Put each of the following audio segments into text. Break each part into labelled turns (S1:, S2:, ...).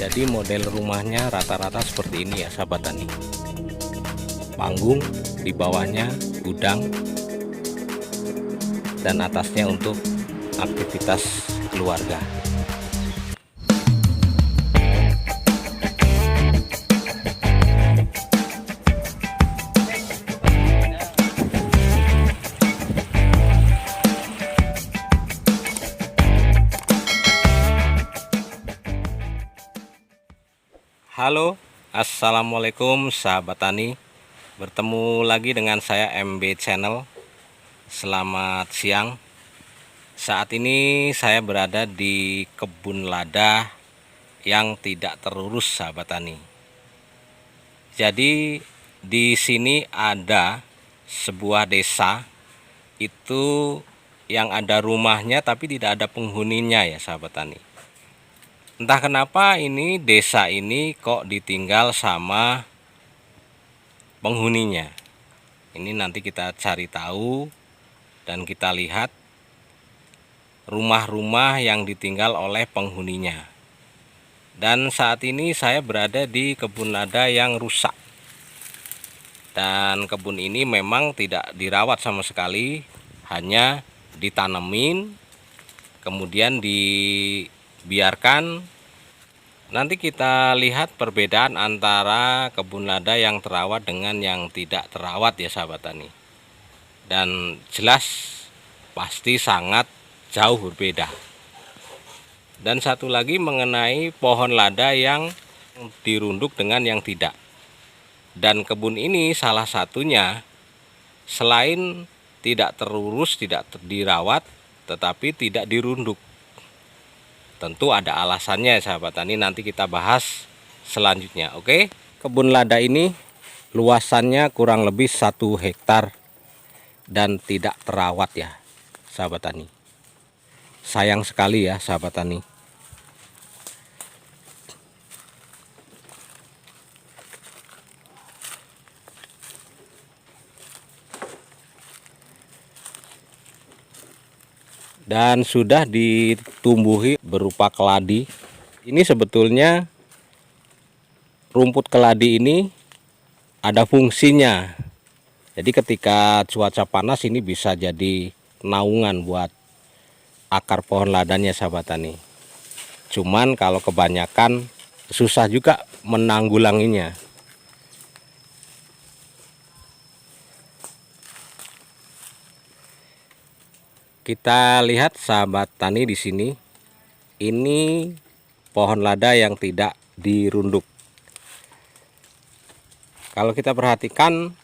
S1: Jadi model rumahnya rata-rata seperti ini ya sahabat tani. Panggung, di bawahnya gudang, dan atasnya untuk aktivitas keluarga. Halo, assalamualaikum sahabat tani. Bertemu lagi dengan saya MB Channel. Selamat siang. Saat ini saya berada di kebun lada yang tidak terurus sahabat tani. Jadi di sini ada sebuah desa itu yang ada rumahnya tapi tidak ada penghuninya ya sahabat tani. Entah kenapa ini desa ini kok ditinggal sama penghuninya. Ini nanti kita cari tahu dan kita lihat rumah-rumah yang ditinggal oleh penghuninya. Dan saat ini saya berada di kebun lada yang rusak. Dan kebun ini memang tidak dirawat sama sekali, hanya ditanemin, kemudian dibiarkan. Nanti kita lihat perbedaan antara kebun lada yang terawat dengan yang tidak terawat ya sahabat tani. Dan jelas pasti sangat jauh berbeda. Dan satu lagi mengenai pohon lada yang dirunduk dengan yang tidak. Dan kebun ini salah satunya selain tidak terurus, tidak dirawat, tetapi tidak dirunduk. Tentu ada alasannya sahabat tani, nanti kita bahas selanjutnya. Oke, kebun lada ini luasannya kurang lebih 1 hektar dan tidak terawat ya sahabat tani. Sayang sekali ya sahabat tani. Dan sudah ditumbuhi berupa keladi. Ini sebetulnya rumput keladi ini ada fungsinya. Jadi ketika cuaca panas ini bisa jadi naungan buat akar pohon ladanya sahabat tani. Cuman kalau kebanyakan susah juga menanggulanginya. Kita lihat sahabat tani di sini. Ini pohon lada yang tidak dirunduk. Kalau kita perhatikan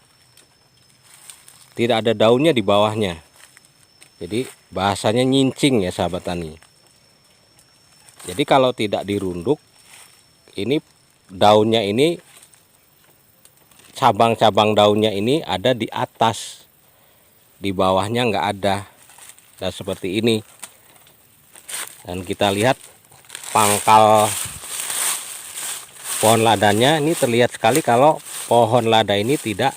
S1: tidak ada daunnya di bawahnya. Jadi bahasanya nyincing ya sahabat tani. Jadi kalau tidak dirunduk, ini daunnya ini, cabang-cabang daunnya ini ada di atas, di bawahnya nggak ada. Dan seperti ini. Dan kita lihat pangkal pohon ladanya ini terlihat sekali kalau pohon lada ini tidak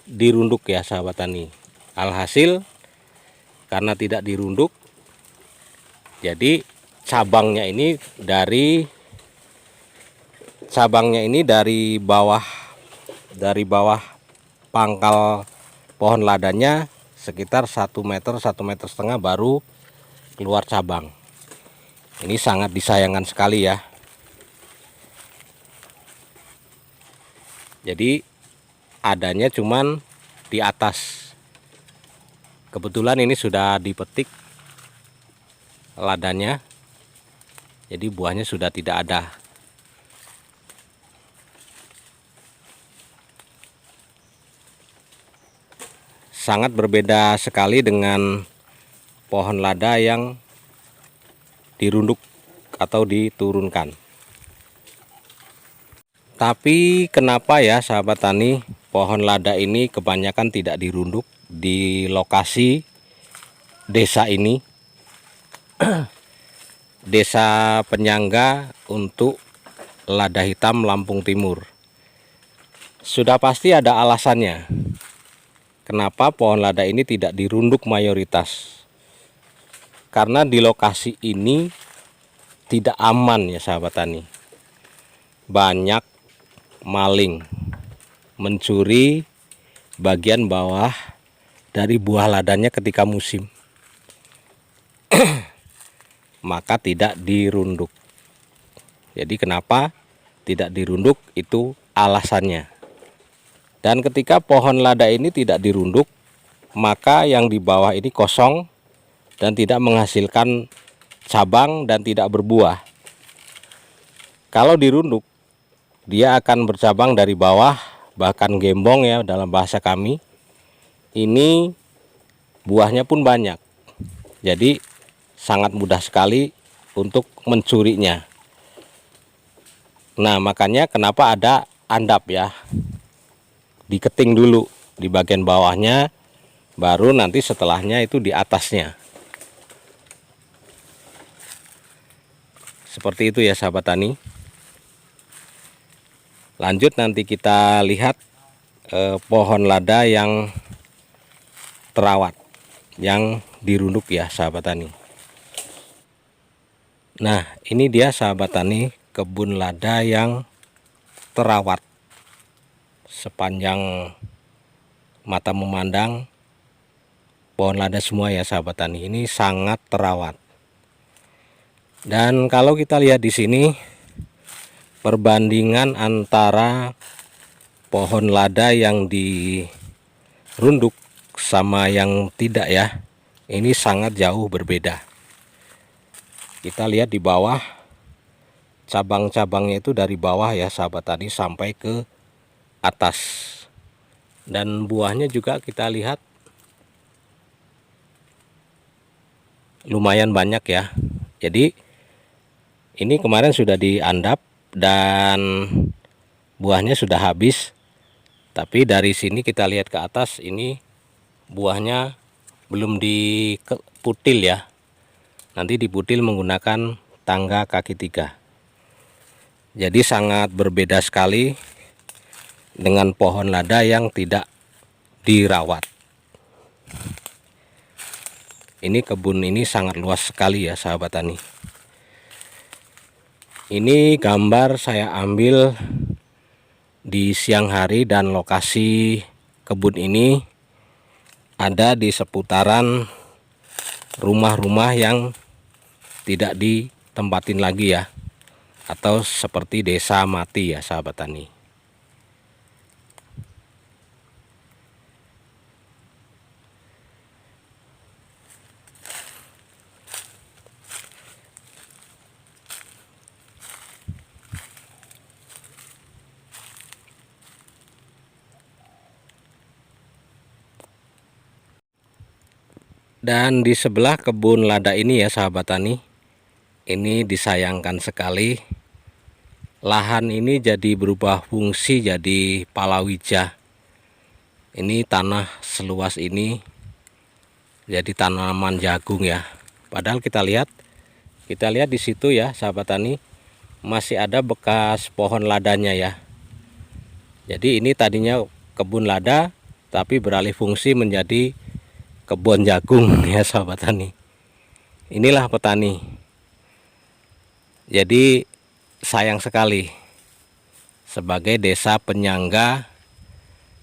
S1: dirunduk ya sahabat tani. Alhasil karena tidak dirunduk, jadi cabangnya ini dari bawah pangkal pohon ladanya sekitar 1 meter, 1,5 meter baru keluar cabang. Ini sangat disayangkan sekali ya. Jadi adanya cuman di atas. Kebetulan ini sudah dipetik ladanya. Jadi buahnya sudah tidak ada. Sangat berbeda sekali dengan pohon lada yang dirunduk atau diturunkan. Tapi kenapa ya sahabat tani, pohon lada ini kebanyakan tidak dirunduk di lokasi desa ini? Desa penyangga untuk lada hitam Lampung Timur. Sudah pasti ada alasannya. Kenapa pohon lada ini tidak dirunduk mayoritas? Karena di lokasi ini tidak aman ya sahabat tani. banyak maling mencuri bagian bawah dari buah ladanya ketika musim. Maka tidak dirunduk. Jadi kenapa tidak dirunduk, itu alasannya. Dan ketika pohon lada ini tidak dirunduk, maka yang di bawah ini kosong dan tidak menghasilkan cabang dan tidak berbuah. Kalau dirunduk, dia akan bercabang dari bawah, bahkan gembong ya dalam bahasa kami. Ini buahnya pun banyak. Jadi sangat mudah sekali untuk mencurinya. Nah, makanya kenapa ada andap ya. Diketing dulu di bagian bawahnya, baru nanti setelahnya itu di atasnya. Seperti itu ya sahabat tani. Lanjut nanti kita lihat pohon lada yang terawat, yang dirunduk ya sahabat tani. Nah, ini dia sahabat tani, kebun lada yang terawat. Sepanjang mata memandang pohon lada semua ya sahabat tani, ini sangat terawat. Dan kalau kita lihat di sini perbandingan antara pohon lada yang dirunduk sama yang tidak ya, ini sangat jauh berbeda. Kita lihat di bawah, cabang-cabangnya itu dari bawah ya sahabat tani sampai ke atas. Dan buahnya juga kita lihat lumayan banyak ya. Jadi ini kemarin sudah diandap dan buahnya sudah habis. Tapi dari sini kita lihat ke atas, ini buahnya belum diputil ya. Nanti diputil menggunakan tangga kaki 3. Jadi sangat berbeda sekali dengan pohon lada yang tidak dirawat. Ini kebun ini sangat luas sekali ya sahabat tani. Ini gambar saya ambil di siang hari dan lokasi kebun ini ada di seputaran rumah-rumah yang tidak ditempatin lagi ya, atau seperti desa mati ya sahabat tani. Dan di sebelah kebun lada ini ya sahabat tani, ini disayangkan sekali, lahan ini jadi berubah fungsi jadi palawija. Ini tanah seluas ini jadi tanaman jagung ya. Padahal kita lihat di situ ya sahabat tani, masih ada bekas pohon ladanya ya. Jadi ini tadinya kebun lada tapi beralih fungsi menjadi kebun jagung ya sahabat tani. Inilah petani. Jadi sayang sekali, sebagai desa penyangga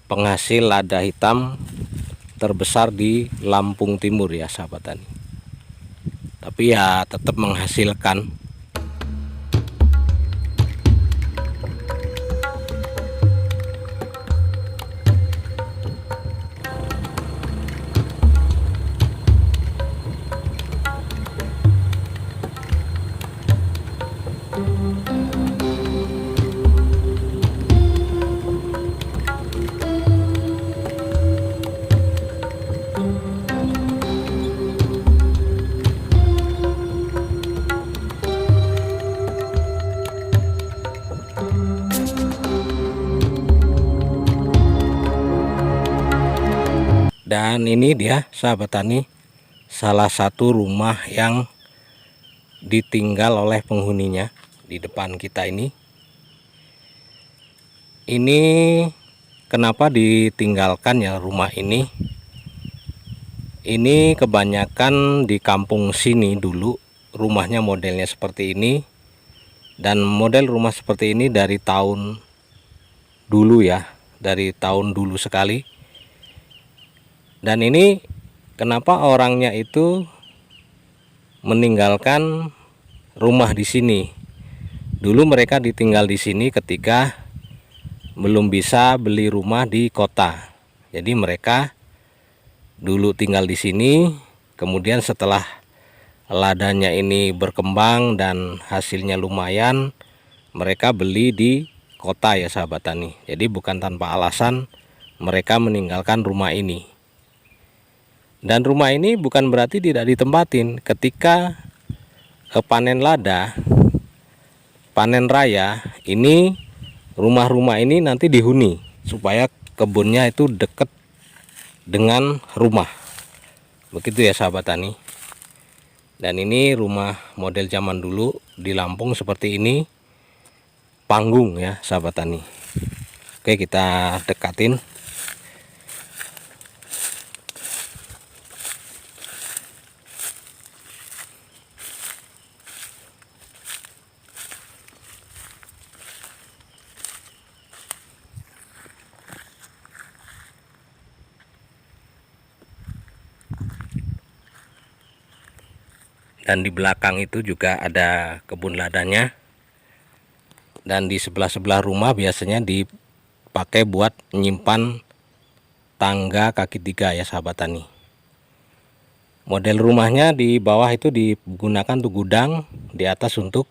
S1: penghasil lada hitam terbesar di Lampung Timur ya sahabat tani. Tapi ya tetap menghasilkan. Dan ini dia sahabat tani, salah satu rumah yang ditinggal oleh penghuninya di depan kita ini. Ini kenapa ditinggalkan ya rumah ini? Ini kebanyakan di kampung sini dulu rumahnya modelnya seperti ini. Dan model rumah seperti ini dari tahun dulu ya, dari tahun dulu sekali. Dan ini kenapa orangnya itu meninggalkan rumah di sini? Dulu mereka ditinggal di sini ketika belum bisa beli rumah di kota. Jadi mereka dulu tinggal di sini, kemudian setelah ladanya ini berkembang dan hasilnya lumayan, mereka beli di kota ya sahabat tani. Jadi bukan tanpa alasan mereka meninggalkan rumah ini. Dan rumah ini bukan berarti tidak ditempatin. Ketika panen lada, panen raya, ini rumah-rumah ini nanti dihuni supaya kebunnya itu dekat dengan rumah. Begitu ya sahabat tani. Dan ini rumah model zaman dulu di Lampung seperti ini, panggung ya sahabat tani. Oke, kita dekatin. Dan di belakang itu juga ada kebun ladanya. Dan di sebelah-sebelah rumah biasanya dipakai buat menyimpan tangga kaki 3 ya sahabat tani. Model rumahnya di bawah itu digunakan untuk gudang, di atas untuk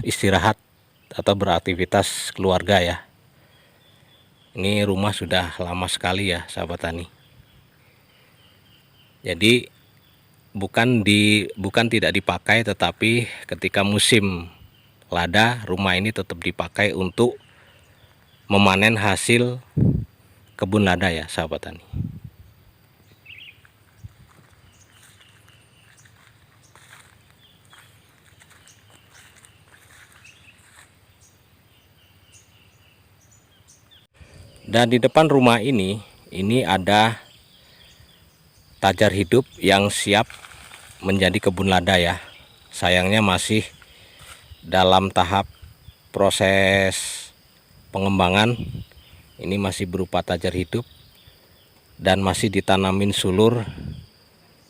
S1: istirahat atau beraktivitas keluarga ya. Ini rumah sudah lama sekali ya sahabat tani. Jadi bukan tidak dipakai, tetapi ketika musim lada rumah ini tetap dipakai untuk memanen hasil kebun lada ya sahabat tani. Dan di depan rumah ini ada tajar hidup yang siap menjadi kebun lada ya. Sayangnya masih dalam tahap proses pengembangan. Ini masih berupa tajar hidup dan masih ditanamin sulur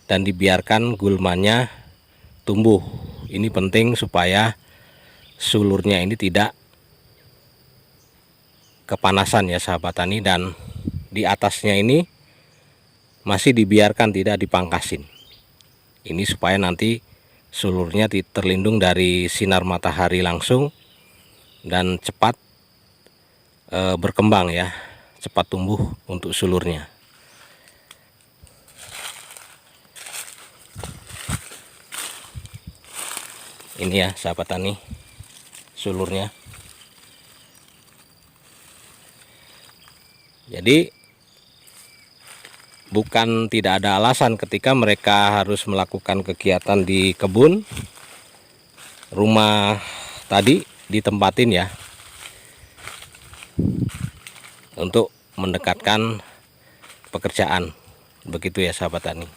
S1: dan dibiarkan gulmanya tumbuh. Ini penting supaya sulurnya ini tidak kepanasan ya sahabat tani, dan di atasnya ini masih dibiarkan, tidak dipangkasin. Ini supaya nanti sulurnya terlindung dari sinar matahari langsung dan cepat berkembang ya, cepat tumbuh untuk sulurnya. Ini ya sahabat tani sulurnya. Jadi bukan tidak ada alasan ketika mereka harus melakukan kegiatan di kebun. Rumah tadi ditempatin ya, untuk mendekatkan pekerjaan. Begitu ya sahabat tani.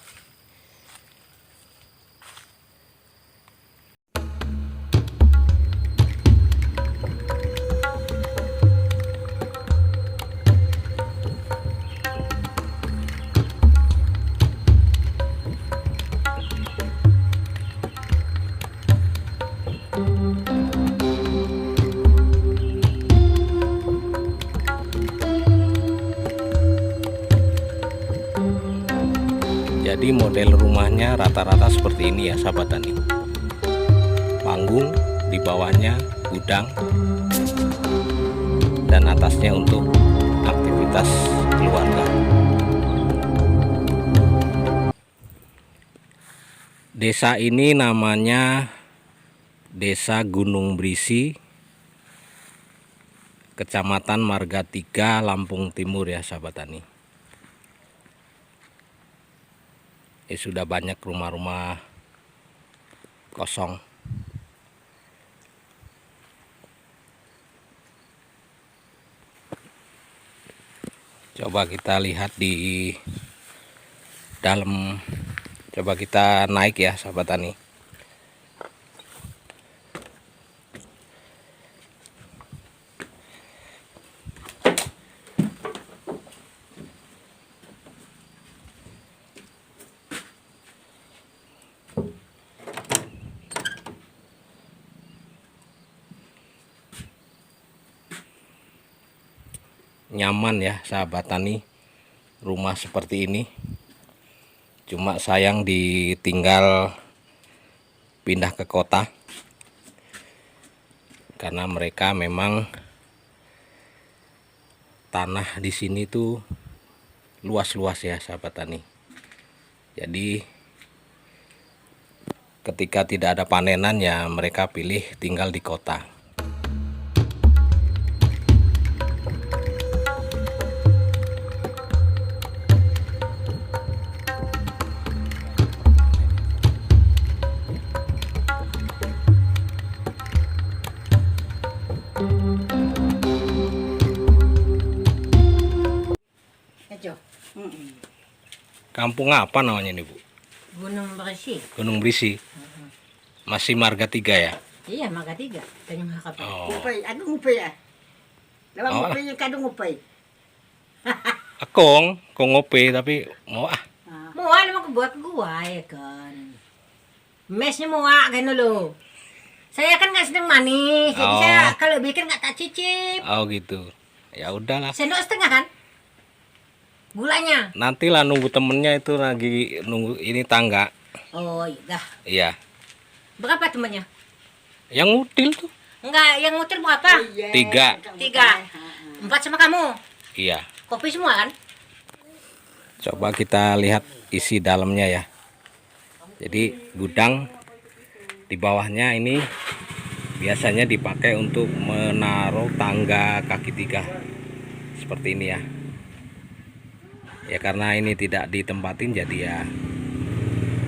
S1: Jadi model rumahnya rata-rata seperti ini ya sahabat tani. Panggung, di bawahnya gudang, dan atasnya untuk aktivitas keluarga. Desa ini namanya Desa Gunung Brisi, Kecamatan Marga 3, Lampung Timur ya sahabat tani. Sudah banyak rumah-rumah kosong. Coba kita lihat di dalam, coba kita naik ya sahabat tani. nyaman ya sahabat tani, rumah seperti ini. Cuma sayang ditinggal pindah ke kota karena mereka memang tanah di sini tuh luas-luas ya sahabat tani. Jadi ketika tidak ada panenan ya mereka pilih tinggal di kota. Kampung apa namanya nih Bu?
S2: Gunung Berisi.
S1: Gunung Berisi. Masih Marga 3 ya?
S2: Iya, Marga 3. Tanjung Hakap.
S1: Oh.
S3: Ngupay, aduh ngupay ah. Lawan
S1: Oh.
S3: ngupay yung kadung ngupay.
S1: Akong ngopi tapi mau
S2: Mua naman buat gua ya kan. Mesnya mua kan lo. Saya kan nggak sedang manis, jadi
S1: Oh.
S2: saya kalau bikin nggak tak cicip.
S1: Oh gitu. Ya udahlah.
S2: Sendok setengah kan? Gulanya.
S1: Nantilah nunggu temennya itu lagi nunggu ini tangga.
S2: Oh iya.
S1: Iya.
S2: Berapa temannya?
S1: Yang ngutil tuh.
S2: Enggak, yang muter berapa?
S3: Iya.
S1: 3.
S2: 3. 4 sama kamu.
S1: Iya.
S2: Kopi semua kan?
S1: Coba kita lihat isi dalamnya ya. Jadi gudang di bawahnya ini biasanya dipakai untuk menaruh tangga kaki 3 seperti ini ya. Ya karena ini tidak ditempatin jadi ya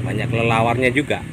S1: banyak lelawarnya juga.